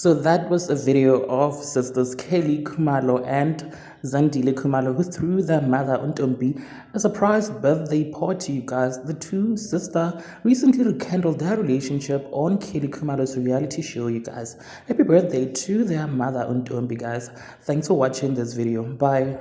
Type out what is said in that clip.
So that was a video of sisters Kelly Khumalo and Zandile Khumalo, who threw their mother Untombi a surprise birthday party, you guys. The two sisters recently rekindled their relationship on Kelly Khumalo's reality show, you guys. Happy birthday to their mother Untombi, guys. Thanks for watching this video. Bye.